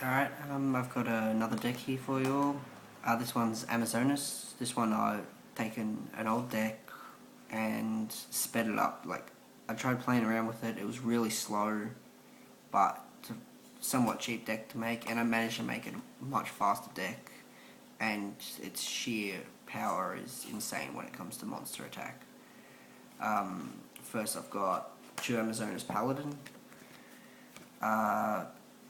Alright, I've got another deck here for you all. This one's Amazonas. This one I've taken an old deck and sped it up. I tried playing around with it, it was really slow, but it's a somewhat cheap deck to make, and I managed to make it a much faster deck, and its sheer power is insane when it comes to monster attack. First I've got 2 Amazonas Paladin.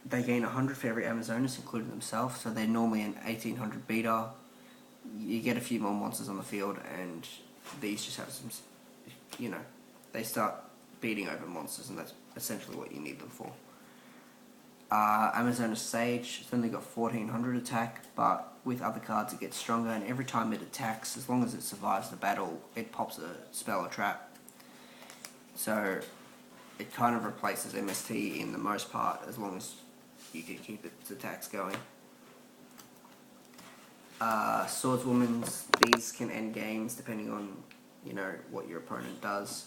They gain 100 for every Amazonas, including themselves, so they're normally an 1800 beater. You get a few more monsters on the field, and these just have some, they start beating over monsters, and that's essentially what you need them for. Amazonas Sage, it's only got 1400 attack, but with other cards it gets stronger, and every time it attacks, as long as it survives the battle, it pops a spell or trap. So it kind of replaces MST in the most part, as long as you can keep its attacks going. Swordswoman's, these can end games depending on, what your opponent does.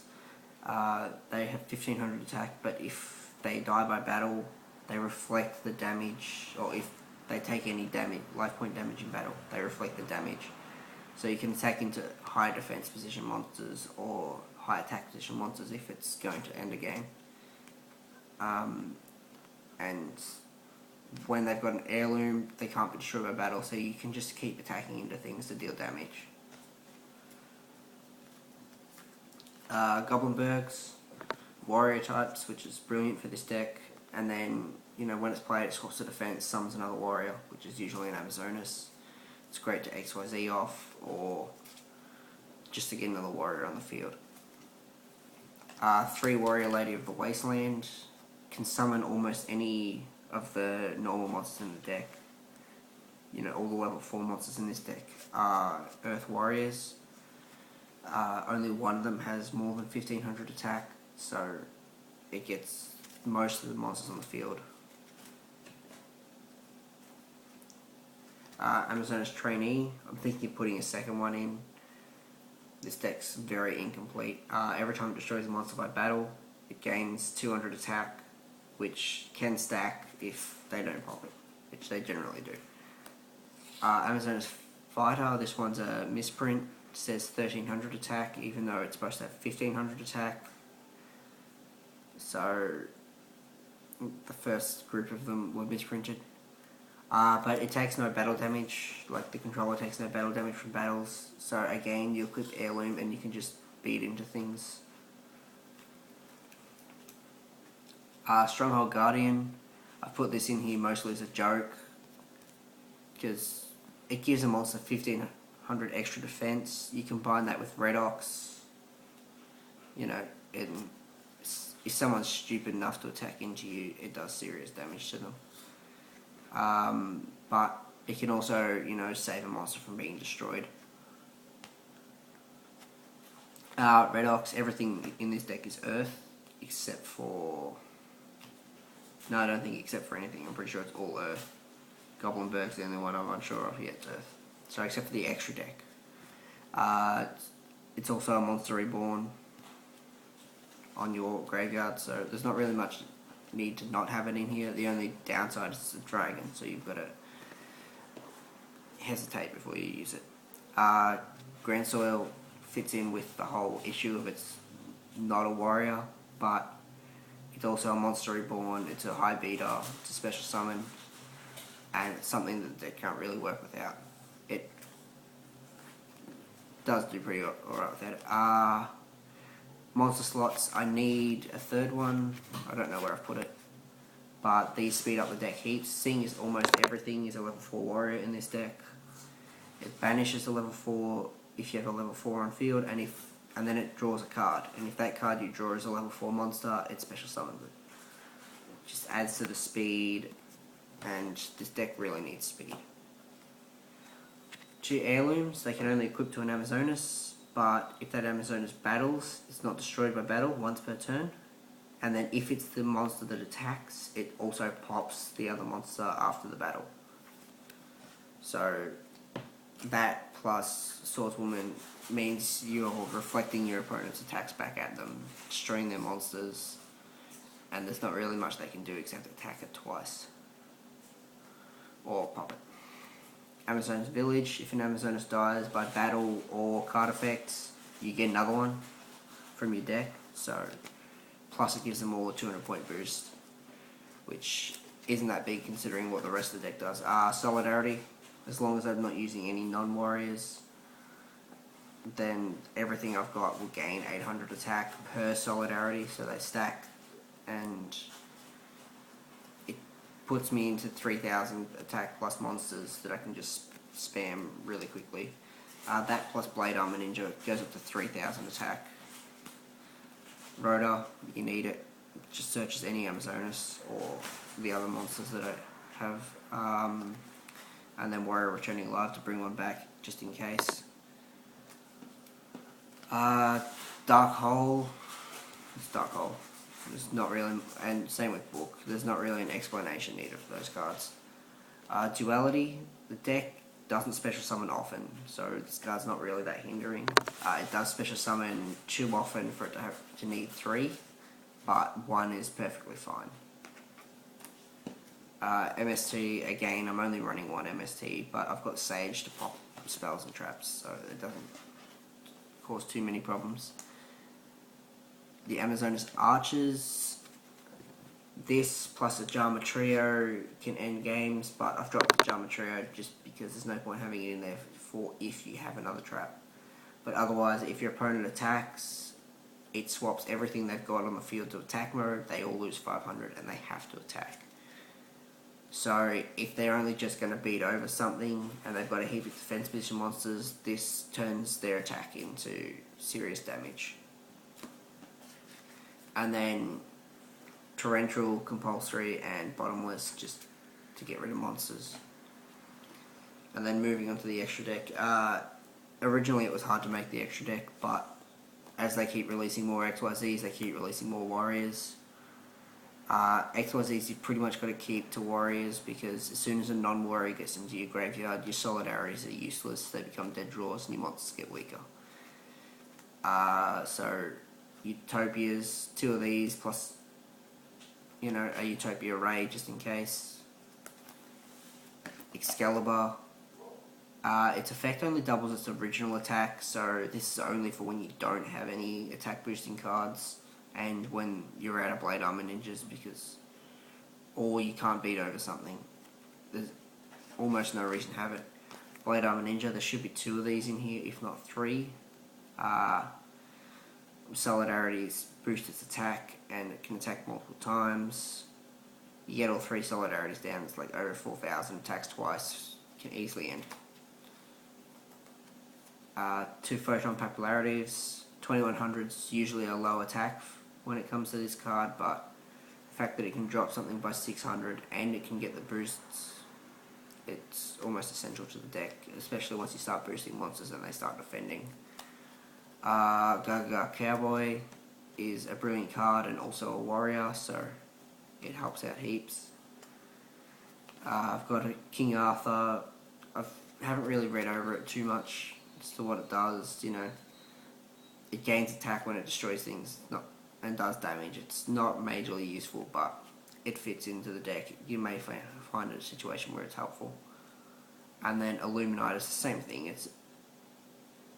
They have 1500 attack, but if they die by battle, they reflect the damage, or if they take any damage, life point damage in battle, they reflect the damage. So you can attack into high defense position monsters or high attack position monsters if it's going to end a game. And when they've got an heirloom, they can't be destroyed by battle, so you can just keep attacking into things to deal damage. Goblinbergs, warrior types, which is brilliant for this deck, and then, when it's played, it swaps to defense, summons another warrior, which is usually an Amazonas. It's great to XYZ off, or just to get another warrior on the field. 3 Warrior Lady of the Wasteland, can summon almost any of the normal monsters in the deck. All the level 4 monsters in this deck are Earth Warriors. Only one of them has more than 1500 attack, so it gets most of the monsters on the field. Amazonas Trainee, I'm thinking of putting a second one in. This deck's very incomplete. Every time it destroys a monster by battle, it gains 200 attack, which can stack if they don't pop it, which they generally do. Amazonas Fighter, this one's a misprint. It says 1300 attack, even though it's supposed to have 1500 attack. So the first group of them were misprinted. But it takes no battle damage, like the controller takes no battle damage from battles. So again, you equip Heirloom and you can just beat into things. Stronghold Guardian, I've put this in here mostly as a joke, because it gives a monster 1500 extra defense. You combine that with Redox, and if someone's stupid enough to attack into you, it does serious damage to them. But it can also, save a monster from being destroyed. Redox, everything in this deck is Earth, except for... No, I don't think except for anything. I'm pretty sure it's all Earth. Goblinberg's the only one I'm unsure of yet. Earth. So except for the extra deck. It's also a Monster Reborn on your graveyard, so there's not really much need to not have it in here. The only downside is the dragon, so you've got to hesitate before you use it. Grand Soil fits in with the whole issue of it's not a warrior, but it's also a Monster Reborn, it's a high beater, it's a special summon, and it's something that they can't really work without. It does do pretty alright without it. Monster slots, I need a third one. I don't know where I've put it, but these speed up the deck heaps. Seeing as almost everything is a level 4 warrior in this deck, it banishes a level 4 if you have a level 4 on field, and then it draws a card, and if that card you draw is a level 4 monster, it special summons it. It just adds to the speed, and this deck really needs speed. 2 Heirlooms, they can only equip to an Amazonas, but if that Amazonas battles, it's not destroyed by battle once per turn. And then if it's the monster that attacks, it also pops the other monster after the battle. So that plus Swordswoman means you're reflecting your opponent's attacks back at them, destroying their monsters, and there's not really much they can do except attack it twice. or pop it. Amazon's Village, if an Amazoness dies by battle or card effects, you get another one from your deck, so plus it gives them all a 200 point boost, which isn't that big considering what the rest of the deck does. Solidarity, as long as I'm not using any non-warriors, then everything I've got will gain 800 attack per Solidarity, so they stack, and it puts me into 3000 attack plus monsters that I can just spam really quickly. That plus Blade Armor Ninja goes up to 3000 attack. Rhoda, you need it. Just searches any Amazonas or the other monsters that I have. And then Warrior Returning Live to bring one back just in case. Dark Hole. It's Dark Hole. There's not really, and same with Book. There's not really an explanation needed for those cards. Duality. The deck doesn't special summon often, so this card's not really that hindering. It does special summon too often for it to need 3, but 1 is perfectly fine. MST, again, I'm only running 1 MST, but I've got Sage to pop spells and traps, so it doesn't cause too many problems. The Amazonas Archers, this plus a Jama Trio can end games, but I've dropped the Jama Trio just because there's no point having it in there for if you have another trap. But otherwise, if your opponent attacks, it swaps everything they've got on the field to attack mode, they all lose 500 and they have to attack. So if they're only just going to beat over something and they've got a heap of defense position monsters, this turns their attack into serious damage. And then Torrential, Compulsory, and Bottomless just to get rid of monsters. And then moving on to the extra deck. Originally it was hard to make the extra deck, but as they keep releasing more XYZs, they keep releasing more Warriors. XYZs you've pretty much got to keep to Warriors, because as soon as a non-warrior gets into your graveyard, your Solidarities are useless, they become dead draws and your monsters get weaker. So Utopias, 2 of these plus, you know, a Utopia Ray just in case. Excalibur. Its effect only doubles its original attack, so this is only for when you don't have any attack boosting cards and when you're out of Blade Armor Ninjas, or you can't beat over something. There's almost no reason to have it. Blade Armor Ninja, there should be 2 of these in here, if not 3. Solidarities boost its attack and it can attack multiple times. You get all 3 Solidarities down, it's like over 4,000, attacks twice, can easily end. 2 Photon Papillarities, 2100's usually a low attack when it comes to this card, but the fact that it can drop something by 600 and it can get the boosts, it's almost essential to the deck, especially once you start boosting monsters and they start defending. Gaga Cowboy is a brilliant card and also a warrior, so it helps out heaps. I've got a King Arthur. I haven't really read over it too much as to what it does. You know, it gains attack when it destroys things, and does damage. It's not majorly useful, but it fits into the deck. You may find a situation where it's helpful. And then Illuminite is the same thing. It's,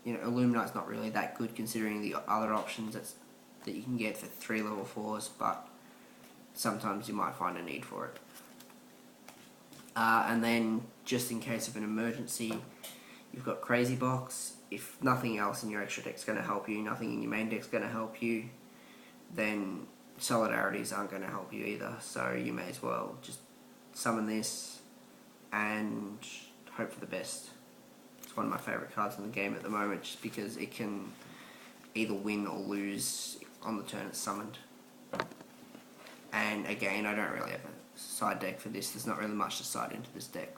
you know, Illuminite's not really that good considering the other options that you can get for 3 level 4s, but sometimes you might find a need for it. And then, just in case of an emergency, you've got Crazy Box. If nothing else in your extra deck's going to help you, nothing in your main deck's going to help you, then Solidarities aren't going to help you either, so you may as well just summon this and hope for the best. It's one of my favourite cards in the game at the moment, just because it can either win or lose on the turn it's summoned. And again, I don't really have a side deck for this. There's not really much to side into this deck.